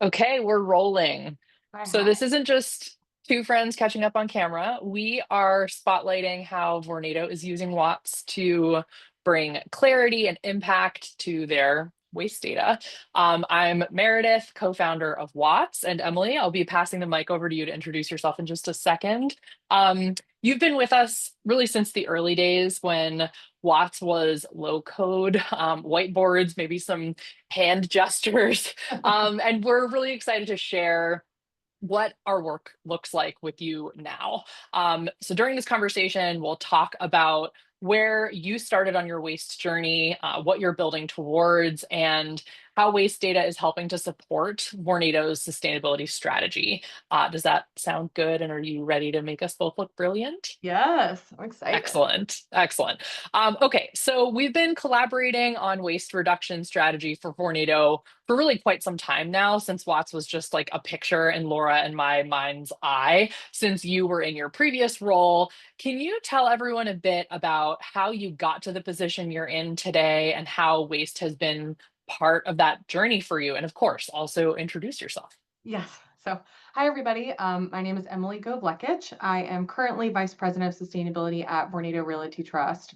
Okay, we're rolling. I So have. this isn't just two friends catching up on camera. We are spotlighting how Vornado is using Watts to bring clarity and impact to their waste data. I'm Meredith, co-founder of Watts, and Emily, I'll be passing the mic over to you to introduce yourself in just a second. You've been with us really since the early days when Watts was low code, whiteboards, maybe some hand gestures. And we're really excited to share what our work looks like with you now. So during this conversation, we'll talk about where you started on your waste journey, what you're building towards, and how waste data is helping to support Vornado's sustainability strategy. Does that sound good? And are you ready to make us both look brilliant? Yes, I'm excited. Excellent. Excellent. Okay, so we've been collaborating on waste reduction strategy for Vornado for really quite some time now, since Watts was just like a picture in Laura and my mind's eye, since you were in your previous role. Can you tell everyone a bit about how you got to the position you're in today and how waste has been part of that journey for you? And of course, also introduce yourself. Yes. So, hi everybody. My name is Emily Govlekich. I am currently Vice President of Sustainability at Vornado Realty Trust,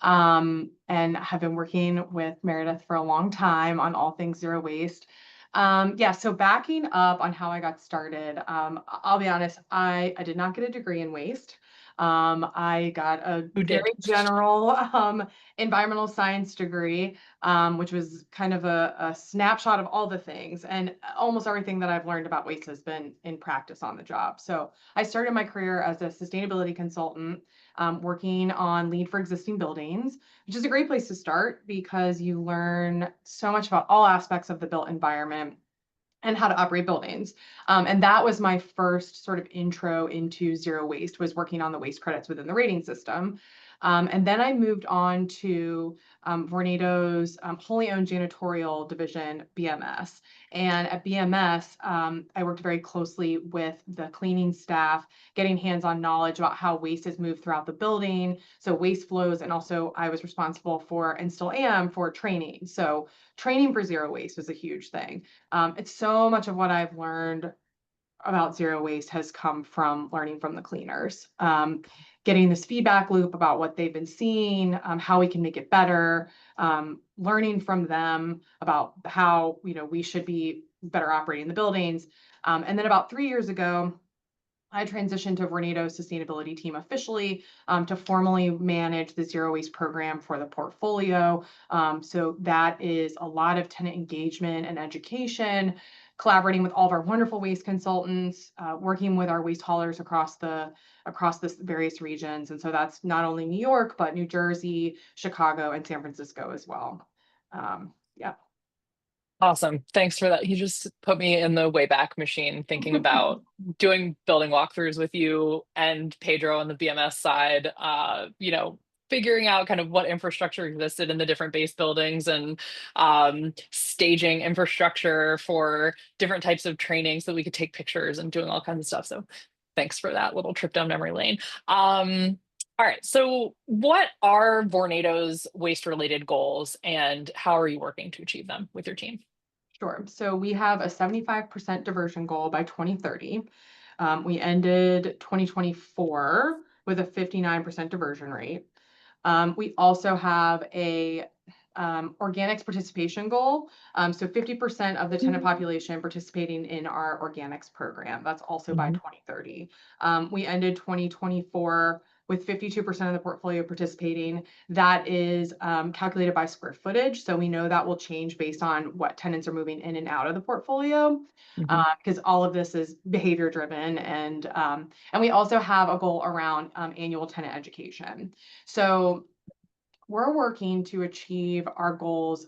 and have been working with Meredith for a long time on all things zero waste. Yeah. So, backing up on how I got started, I'll be honest. I did not get a degree in waste. I got a Who very did? general environmental science degree, which was kind of a snapshot of all the things. And almost everything that I've learned about waste has been in practice on the job. So I started my career as a sustainability consultant, working on LEED for existing buildings, which is a great place to start because you learn so much about all aspects of the built environment and how to operate buildings. And that was my first sort of intro into zero waste, was working on the waste credits within the rating system. And then I moved on to Vornado's wholly owned janitorial division, BMS. And at BMS, I worked very closely with the cleaning staff, getting hands-on knowledge about how waste is moved throughout the building, so waste flows, and also I was responsible for, and still am, for training. So training for zero waste was a huge thing. It's so much of what I've learned about zero waste has come from learning from the cleaners, getting this feedback loop about what they've been seeing, how we can make it better, learning from them about how we should be better operating the buildings. And then about 3 years ago, I transitioned to Vornado's sustainability team officially, to formally manage the zero waste program for the portfolio. So that is a lot of tenant engagement and education, collaborating with all of our wonderful waste consultants, working with our waste haulers across the various regions. And so that's not only New York, but New Jersey, Chicago, and San Francisco as well. Yeah. Awesome. Thanks for that. You just put me in the Wayback Machine thinking about doing building walkthroughs with you and Pedro on the BMS side, figuring out kind of what infrastructure existed in the different base buildings and staging infrastructure for different types of training so that we could take pictures and doing all kinds of stuff. So thanks for that little trip down memory lane. All right. So, what are Vornado's waste related goals and how are you working to achieve them with your team? Sure. So we have a 75% diversion goal by 2030. We ended 2024 with a 59% diversion rate. We also have a organics participation goal. So 50% of the tenant population participating in our organics program. That's also by Mhm. 2030. We ended 2024 with 52% of the portfolio participating. That is calculated by square footage. So we know that will change based on what tenants are moving in and out of the portfolio, Mhm. because all of this is behavior driven. And we also have a goal around annual tenant education. So we're working to achieve our goals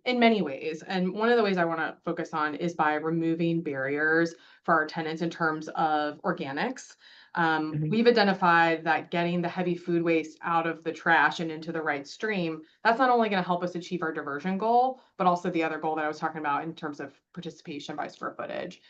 in many ways. And one of the ways I want to focus on is by removing barriers for our tenants in terms of organics. Mhm. We've identified that getting the heavy food waste out of the trash and into the right stream, that's not only going to help us achieve our diversion goal, but also the other goal that I was talking about in terms of participation by square footage.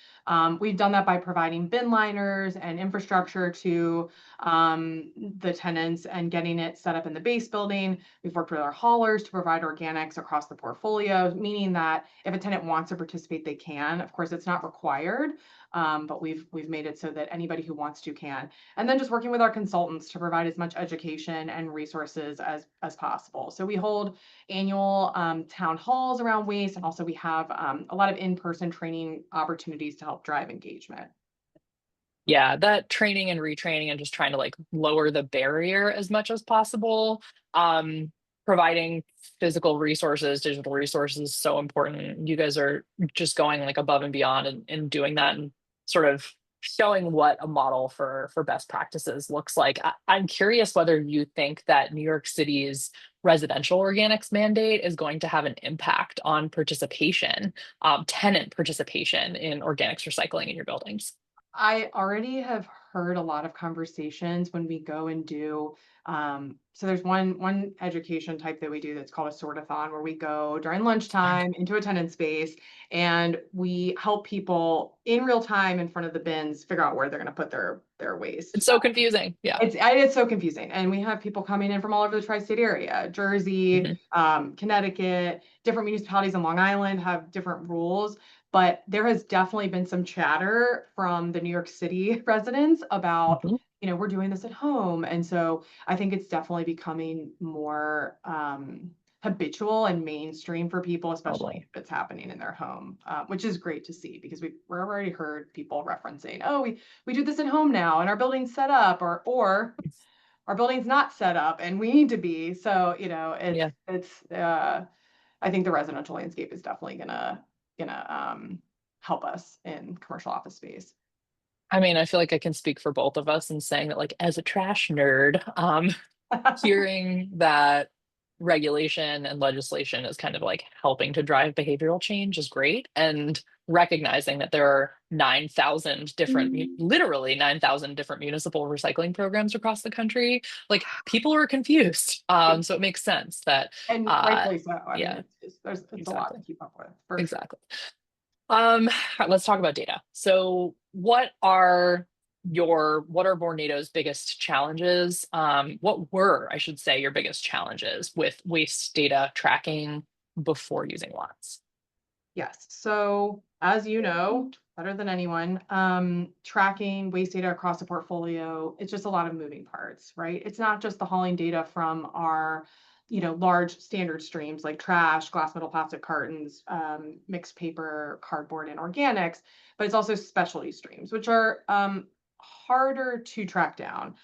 We've done that by providing bin liners and infrastructure to the tenants and getting it set up in the base building. We've worked with our haulers to provide organics across the portfolio, meaning that if a tenant wants to participate, they can. Of course, it's not required, but we've made it so that anybody who wants to can. And then just working with our consultants to provide as much education and resources as possible. So we hold annual town halls around waste, and also we have a lot of in-person training opportunities to help drive engagement. Yeah, that training and retraining and just trying to like lower the barrier as much as possible. Um, Providing physical resources, digital resources is so important. You guys are just going like above and beyond and doing that and sort of showing what a model for best practices looks like. I'm curious whether you think that New York City's residential organics mandate is going to have an impact on participation, tenant participation in organics recycling in your buildings. I already have heard a lot of conversations when we go and do, so there's one education type that we do that's called a sortathon, where we go during lunchtime into a tenant space and we help people in real time in front of the bins figure out where they're going to put their waste. It's so confusing. Yeah. It's so confusing. And we have people coming in from all over the tri-state area, Jersey, Mhm, Connecticut, different municipalities in Long Island have different rules. But there has definitely been some chatter from the New York City residents about, mhm. we're doing this at home. And so I think it's definitely becoming more habitual and mainstream for people, especially Totally. if it's happening in their home, which is great to see because we're already heard people referencing, oh, we do this at home now and our building's set up, or our building's not set up and we need to be. So, Yeah. it's I think the residential landscape is definitely gonna help us in commercial office space. I mean, I feel like I can speak for both of us in saying that, like, as a trash nerd, hearing that regulation and legislation is kind of like helping to drive behavioral change is great. And recognizing that there are 9,000 different, literally 9,000 different municipal recycling programs across the country, like people are confused. So it makes sense that, And uh, rightfully so. I mean, yeah, it's a lot exactly. to keep up with, for sure. Exactly. All right, let's talk about data. So, what are Vornado's biggest challenges? What were, I should say, your biggest challenges with waste data tracking before using WATS? Yes. So as you know, better than anyone, tracking waste data across a portfolio, it's just a lot of moving parts, right? It's not just the hauling data from our, large standard streams like trash, glass, metal, plastic cartons, mixed paper, cardboard, and organics, but it's also specialty streams, which are harder to track down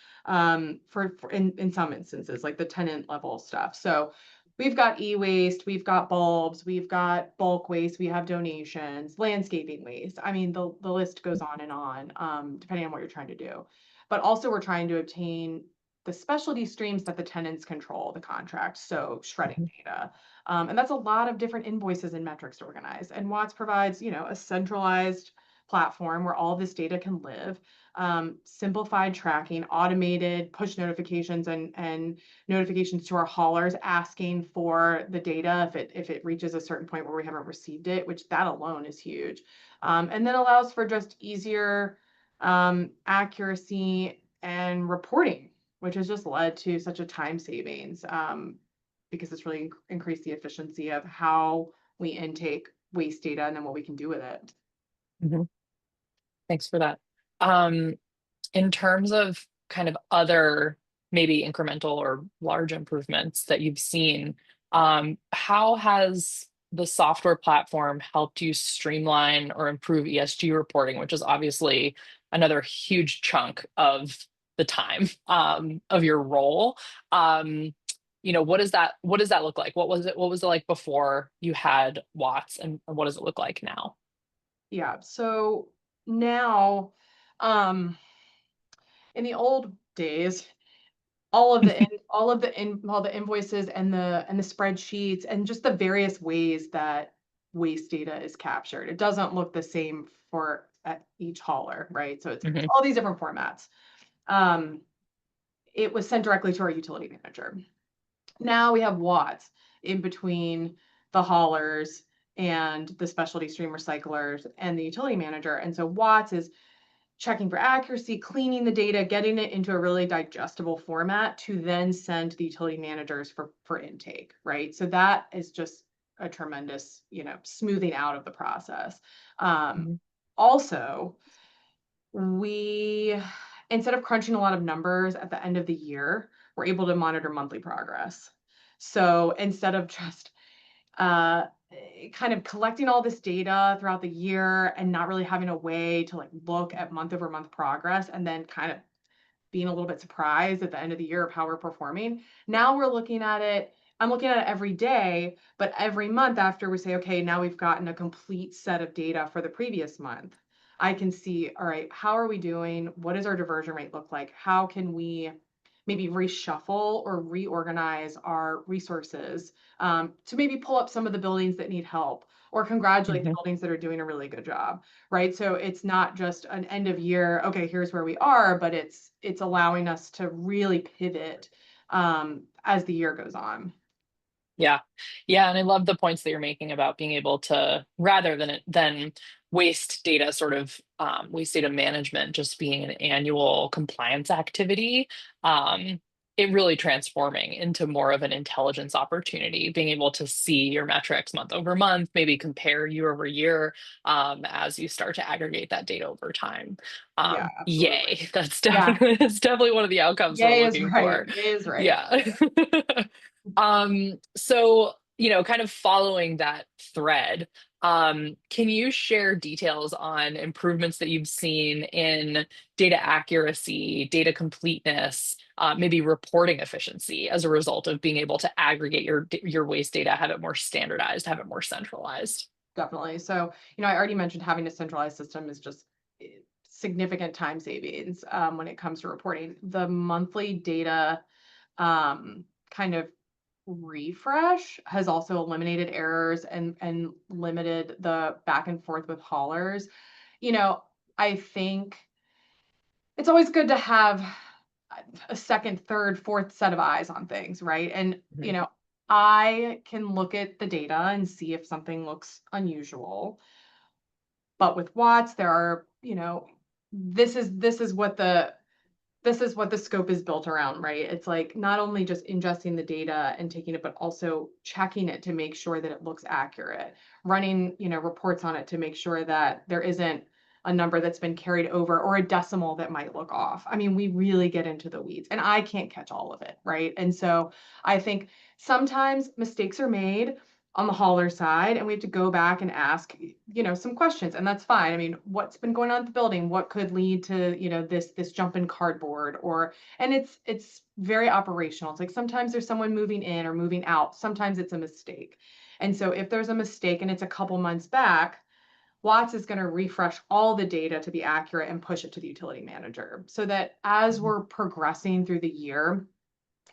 for in some instances, like the tenant level stuff. So we've got e-waste, we've got bulbs, we've got bulk waste, we have donations, landscaping waste. I mean, the list goes on, depending on what you're trying to do. But also we're trying to obtain the specialty streams that the tenants control the contract, so shredding Mhm, data. And that's a lot of different invoices and metrics to organize. And Watts provides, a centralized platform where all this data can live, simplified tracking, automated push notifications, and notifications to our haulers asking for the data if it reaches a certain point where we haven't received it, which that alone is huge. And then allows for just easier accuracy and reporting, which has just led to such a time savings, because it's really increased the efficiency of how we intake waste data and then what we can do with it. mhm. Thanks for that. Um, in terms of kind of other maybe incremental or large improvements that you've seen, how has the software platform helped you streamline or improve ESG reporting, which is obviously another huge chunk of the time of your role? What does that look like? What was it like before you had Watts, and what does it look like now? Yeah. So now, um, in the old days, all the invoices and the spreadsheets and just the various ways that waste data is captured. It doesn't look the same for at each hauler, right? So it's Mhm, all these different formats. Um, it was sent directly to our utility manager. Now we have Watts in between the haulers and the specialty stream recyclers and the utility manager. And so Watts is checking for accuracy, cleaning the data, getting it into a really digestible format to then send to the utility managers for intake, right? So that is just a tremendous, smoothing out of the process. Um, Mhm. Also, we instead of crunching a lot of numbers at the end of the year, we're able to monitor monthly progress. So instead of just kind of collecting all this data throughout the year and not really having a way to like look at month over month progress and then kind of being a little bit surprised at the end of the year of how we're performing. Now we're looking at it. I'm looking at it every day, but every month after we say, okay, now we've gotten a complete set of data for the previous month, I can see, all right, how are we doing? What does our diversion rate look like? How can we maybe reshuffle or reorganize our resources to maybe pull up some of the buildings that need help or congratulate the Mhm. buildings that are doing a really good job, right? So it's not just an end of year, okay, here's where we are, but it's allowing us to really pivot as the year goes on. Yeah. Yeah, and I love the points that you're making about being able to, rather than waste data, sort of waste data management just being an annual compliance activity, um, it really transforming into more of an intelligence opportunity, being able to see your metrics month over month, maybe compare year over year, as you start to aggregate that data over time. Yeah, absolutely. Yay, that's Yeah, definitely that's definitely one of the outcomes we're yay is looking right. for. Yay is right. Yeah. So, kind of following that thread, can you share details on improvements that you've seen in data accuracy, data completeness, maybe reporting efficiency as a result of being able to aggregate your waste data, have it more standardized, have it more centralized? Definitely. So, I already mentioned having a centralized system is just significant time savings when it comes to reporting. The monthly data kind of refresh has also eliminated errors and limited the back and forth with haulers. You know, I think it's always good to have a second, third, fourth set of eyes on things, right? And, Mhm. I can look at the data and see if something looks unusual. But with Watts, there are, this is what the scope is built around, right? It's like not only just ingesting the data and taking it, but also checking it to make sure that it looks accurate, running, reports on it to make sure that there isn't a number that's been carried over or a decimal that might look off. I mean, we really get into the weeds and I can't catch all of it, right? And so I think sometimes mistakes are made on the hauler side and we have to go back and ask some questions, and that's fine. I mean, what's been going on at the building, what could lead to this jump in cardboard, or and it's very operational. It's like sometimes there's someone moving in or moving out, sometimes it's a mistake. And so if there's a mistake and it's a couple months back, Watts is going to refresh all the data to be accurate and push it to the utility manager so that as Mhm. we're progressing through the year,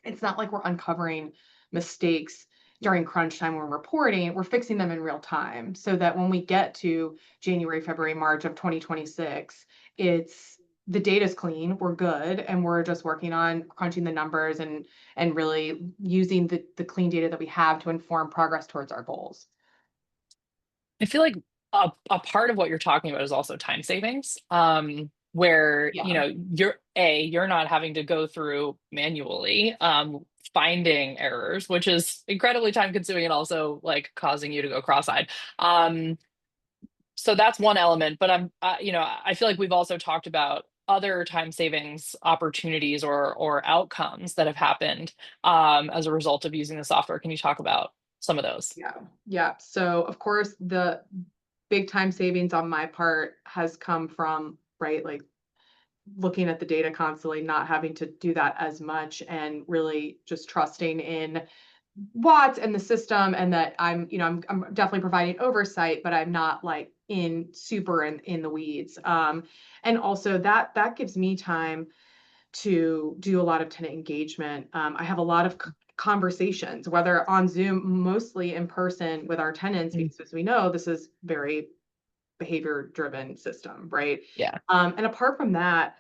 it's not like we're uncovering mistakes during crunch time when we're reporting, we're fixing them in real time so that when we get to January, February, March of 2026, it's the data's clean, we're good, and we're just working on crunching the numbers and really using the clean data that we have to inform progress towards our goals. I feel like a part of what you're talking about is also time savings, where Yeah. you're not having to go through manually, finding errors, which is incredibly time consuming and also like causing you to go cross-eyed. Um, so that's one element, but I feel like we've also talked about other time savings opportunities or outcomes that have happened as a result of using the software. Can you talk about some of those? Yeah. Yeah. So of course the big time savings on my part has come from, right, like looking at the data constantly, not having to do that as much and really just trusting in Watts and the system and that I'm definitely providing oversight, but I'm not like in super in the weeds. And also that gives me time to do a lot of tenant engagement. I have a lot of conversations, whether on Zoom, mostly in person with our tenants, Mm. because as we know, this is very behavior driven system, right? Yeah. And apart from that,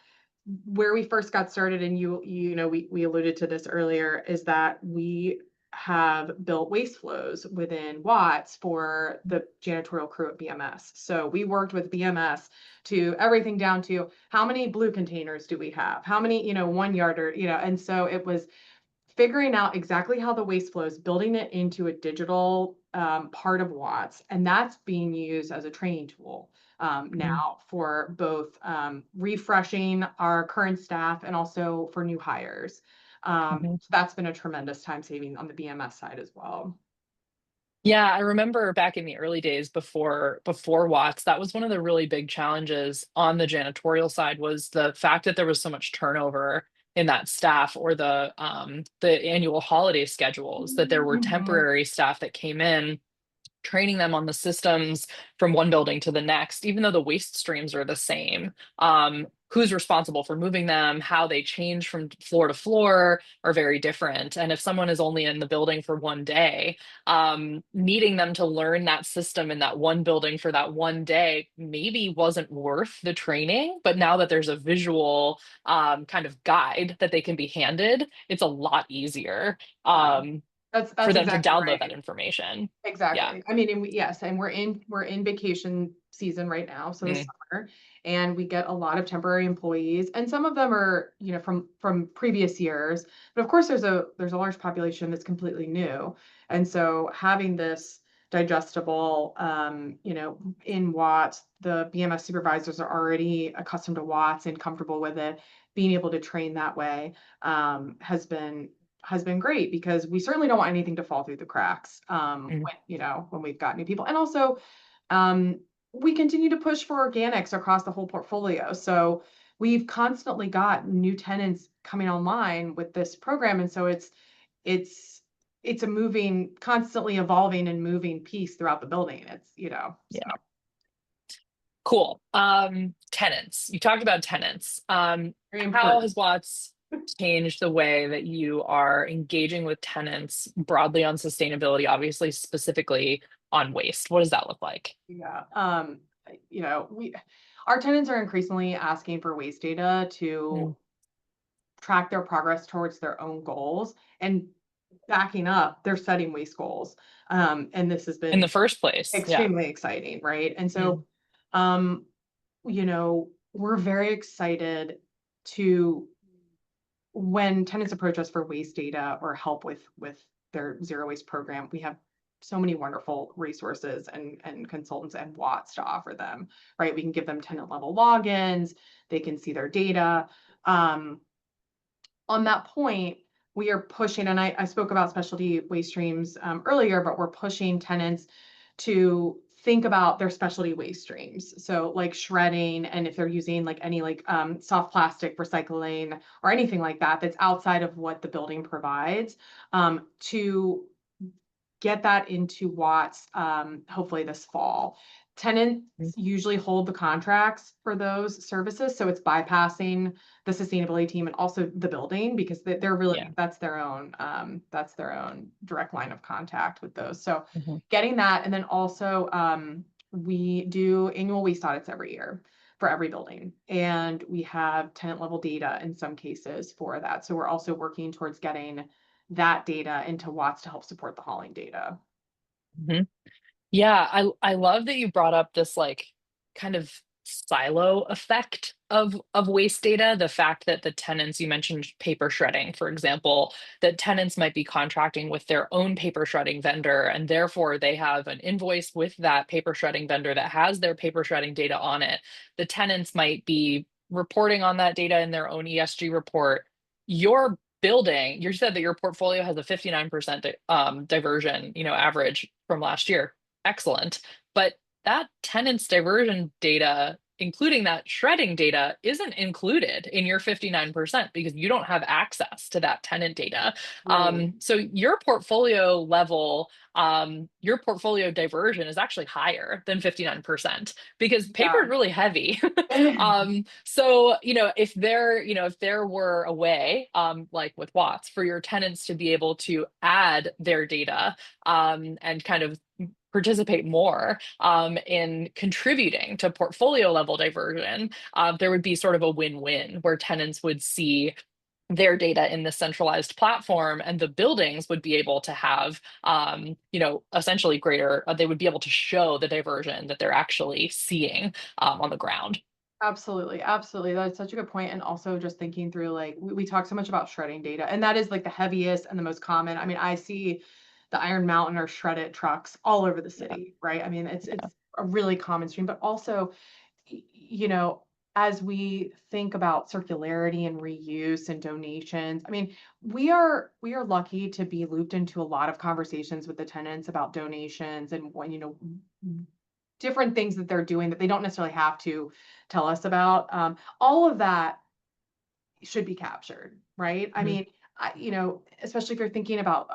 where we first got started, and we alluded to this earlier, is that we have built waste flows within Watts for the janitorial crew at BMS. So we worked with BMS to everything down to how many blue containers do we have? How many, 1 yarder, and so it was figuring out exactly how the waste flows, building it into a digital part of Watts, and that's being used as a training tool now for both refreshing our current staff and also for new hires. Mhm. So that's been a tremendous time saving on the BMS side as well. Yeah, I remember back in the early days before Watts, that was one of the really big challenges on the janitorial side was the fact that there was so much turnover in that staff or the annual holiday schedules, that there were Mhm. temporary staff that came in training them on the systems from one building to the next, even though the waste streams are the same. Who's responsible for moving them, how they change from floor to floor are very different. And if someone is only in the building for 1 day, needing them to learn that system in that one building for that 1 day maybe wasn't worth the training. But now that there's a visual kind of guide that they can be handed, it's a lot easier Yeah, for that's them to exactly download that right. information. Yeah. Exactly. I mean, and yes, and we're in vacation season right now, so the Mm, summer, and we get a lot of temporary employees, and some of them are, from previous years, but of course there's a large population that's completely new, and so having this digestible, in Watts, the BMS supervisors are already accustomed to Watts and comfortable with it. Being able to train that way has been great because we certainly don't want anything to fall through the cracks mm. when we've got new people. And also, um, we continue to push for organics across the whole portfolio. So we've constantly got new tenants coming online with this program. And so it's it's a moving, constantly evolving and moving piece throughout the building. So Yeah. Cool. Tenants. You talked about tenants. very How important. has Watts changed the way that you are engaging with tenants broadly on sustainability, obviously specifically on waste? What does that look like? Yeah. We our tenants are increasingly asking for waste data Mm. to track their progress towards their own goals, and backing up, they're setting waste goals. And this has In the been first place. Yeah. extremely exciting, right? And Mm. so, um, we're very excited to when tenants approach us for waste data or help with their zero waste program. We have so many wonderful resources and consultants and Watts to offer them, right? We can give them tenant level logins, they can see their data. On that point, we are pushing, and I spoke about specialty waste streams earlier, but we're pushing tenants to think about their specialty waste streams. So like shredding, and if they're using like any like soft plastic recycling or anything like that, that's outside of what the building provides, to get that into Watts, hopefully this fall. Tenants Mm. usually hold the contracts for those services, so it's bypassing the sustainability team and also the building because they're Yeah. really that's their own direct line of contact with those. So Mhm. getting that, and then also we do annual waste audits every year for every building, and we have tenant level data in some cases for that. So we're also working towards getting that data into Watts to help support the hauling data. Mhm. Yeah, I love that you brought up this like kind of silo effect of waste data. The fact that the tenants, you mentioned paper shredding, for example, that tenants might be contracting with their own paper shredding vendor, and therefore they have an invoice with that paper shredding vendor that has their paper shredding data on it. The tenants might be reporting on that data in their own ESG report. Your building, you said that your portfolio has a 59% diversion, average from last year. Excellent. But that tenant's diversion data, including that shredding data, isn't included in your 59% because you don't have access to that tenant data. Right. So your portfolio diversion is actually higher than 59% because paper Yeah. is really heavy. So, if there were a way, like with Watts, for your tenants to be able to add their data and kind of participate more in contributing to portfolio level diversion, there would be sort of a win-win where tenants would see their data in the centralized platform, and the buildings would be able to have, essentially greater, they would be able to show the diversion that they're actually seeing on the ground. Absolutely, absolutely. That's such a good point. And also just thinking through like we talk so much about shredding data, and that is like the heaviest and the most common. I mean, I see the Iron Mountain or shredded trucks all over the Yeah. city, right? I mean, Yeah. it's a really common stream, but also, you know, as we think about circularity and reuse and donations, I mean, we are lucky to be looped into a lot of conversations with the tenants about donations and when, different things that they're doing that they don't necessarily have to tell us about. All of that should be captured, right? I Mhm. mean, especially if you're thinking about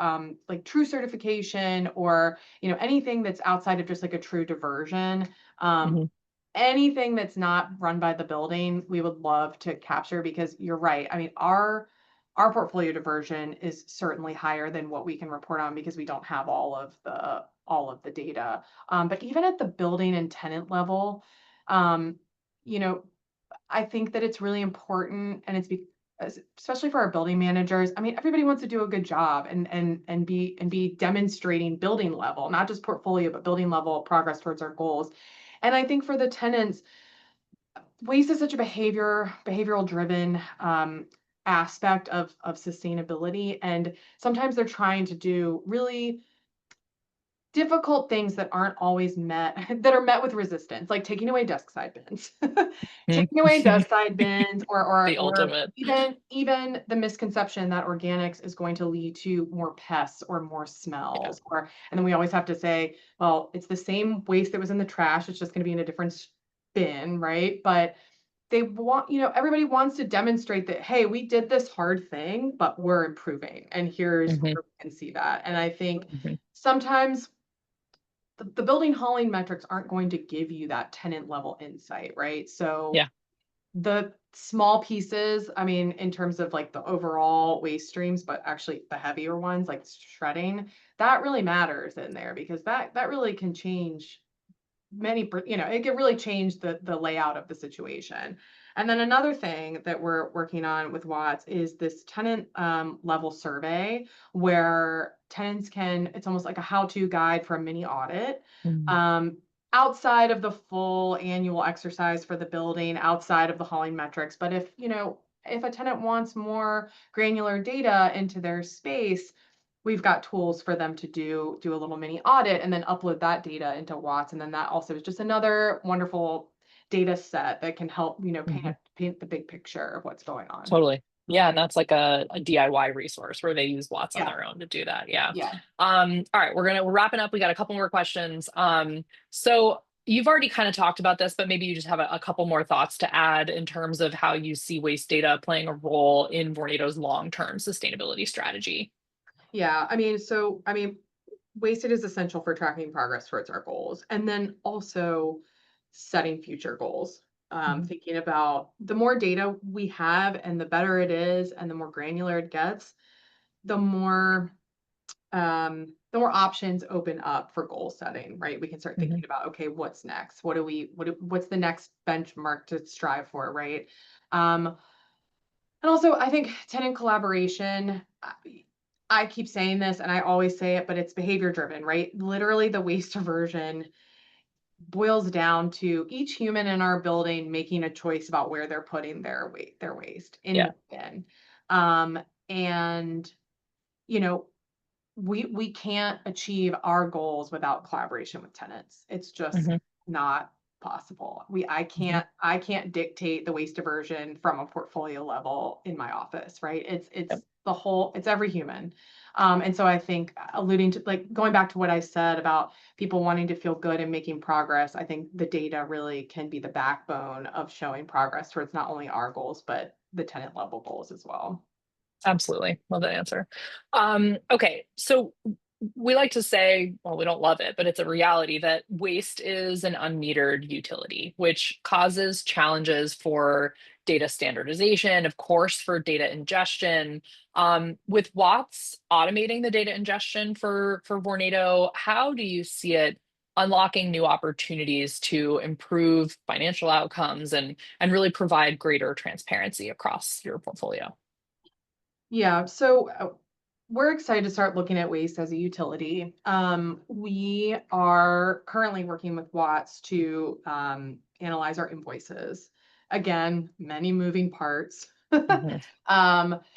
like true certification or anything that's outside of just like a true diversion. Um, Mhm. anything that's not run by the building, we would love to capture because you're right. I mean, our portfolio diversion is certainly higher than what we can report on because we don't have all of the data. But even at the building and tenant level, um, you know, I think that it's really important, and especially for our building managers. I mean, everybody wants to do a good job and be demonstrating building level, not just portfolio, but building level progress towards our goals. And I think for the tenants, waste is such a behavioral driven aspect of sustainability, and sometimes they're trying to do really difficult things that aren't always met that are met with resistance, like taking away desk side bins. Mhm. Taking away desk side bins or or The or ultimate. even the misconception that organics is going to lead to more pests or more Yeah. smells, and then we always have to say, well, it's the same waste that was in the trash, it's just gonna be in a different bin, right? But everybody wants to demonstrate that, hey, we did this hard thing, but we're improving, and here's Mhm. where we can see that. And I think Mhm. sometimes the building hauling metrics aren't going to give you that tenant level insight, right? So Yeah. the small pieces, I mean, in terms of like the overall waste streams, but actually the heavier ones like shredding, that really matters in there because that really can change it could really change the layout of the situation. And then another thing that we're working on with Watts is this tenant level survey where tenants can, it's almost like a how-to guide for a mini audit. Mhm. Um, outside of the full annual exercise for the building, outside of the hauling metrics. But if a tenant wants more granular data into their space, we've got tools for them to do a little mini audit and then upload that data into Watts. And then that also is just another wonderful data set that can help, Mhm. paint the big picture of what's going on. Totally. Yeah, and that's like a DIY resource where they use Watts on Yeah. their own to do that. Yeah. Yeah. All right, we're wrapping up. We got a couple more questions. So you've already kind of talked about this, but maybe you just have a couple more thoughts to add in terms of how you see waste data playing a role in Vornado's long-term sustainability strategy. Yeah. I mean, wasted is essential for tracking progress towards our goals. And then also setting future goals. Mhm. Thinking about the more data we have and the better it is, and the more granular it gets, the more the more options open up for goal setting, right? We can start Mhm. thinking about, okay, what's next? What's the next benchmark to strive for, right? Um, and also, I think tenant collaboration. I keep saying this, and I always say it, but it's behavior driven, right? Literally, the waste aversion boils down to each human in our building making a choice about where they're putting their waste in Yeah. the bin, um, and you know we can't achieve our goals without collaboration with tenants. It's just Mhm. not possible. We Mhm. I can't dictate the waste diversion from a portfolio level in my office, right? Yep. It's every human. And so I think alluding to like going back to what I said about people wanting to feel good and making progress, I think the data really can be the backbone of showing progress towards not only our goals, but the tenant level goals as well. Absolutely. Love that answer. Okay. So we like to say, well, we don't love it, but it's a reality that waste is an unmetered utility, which causes challenges for data standardization, of course, for data ingestion. With Watts automating the data ingestion for Vornado, how do you see it unlocking new opportunities to improve financial outcomes and really provide greater transparency across your portfolio? Yeah, so we're excited to start looking at waste as a utility. We are currently working with WATS to analyze our invoices. Again, many moving parts. Mhm.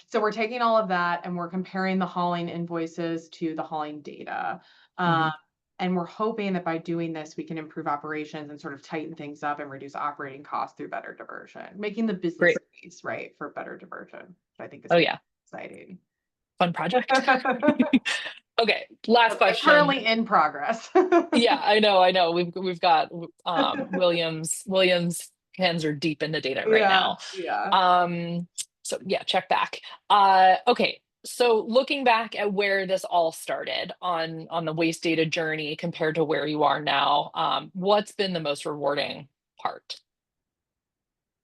So we're taking all of that and we're comparing the hauling invoices to the hauling data. Um, Mhm. and we're hoping that by doing this, we can improve operations and sort of tighten things up and reduce operating costs through better diversion, making the business Great. case right for better diversion, which I think is Oh gonna yeah, be exciting. fun project. Okay, last And question. currently in progress. Yeah, I know. We've got Williams hands are deep in the data right Yeah, now. yeah. Um, so yeah, check back. Okay. So looking back at where this all started on the waste data journey compared to where you are now, what's been the most rewarding part?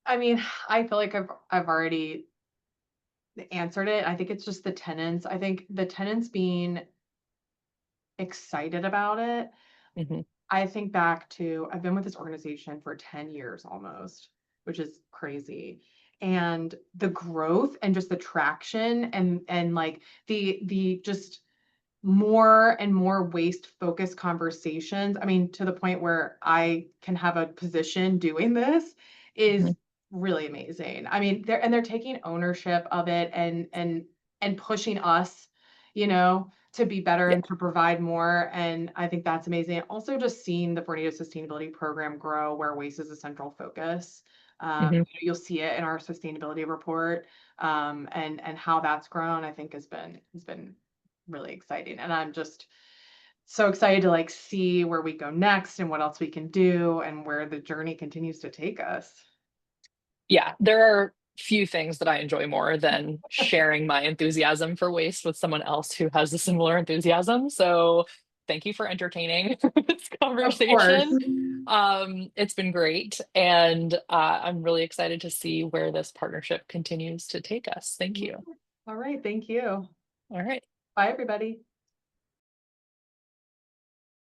I mean, I feel like I've already answered it. I think it's just the tenants. I think the tenants being excited about it. Hmm. I think back to I've been with this organization for 10 years almost, which is crazy. And the growth and just the traction and like the just more and more waste focused conversations. I mean, to the point where I can have a position doing this Hmm. is really amazing. I mean, they're taking ownership of it and pushing us, to be better Yeah. and to provide more. And I think that's amazing. Also, just seeing the Vornado sustainability program grow where waste is a central focus. Hmm. You'll see it in our sustainability report, and how that's grown. I think has been really exciting. And I'm just so excited to like see where we go next and what else we can do and where the journey continues to take us. Yeah, there are few things that I enjoy more than sharing my enthusiasm for waste with someone else who has a similar enthusiasm. So thank you for entertaining this Of course. conversation. It's been great, and I'm really excited to see where this partnership continues to take us. Thank you. All right. Thank you. All right. Bye, everybody.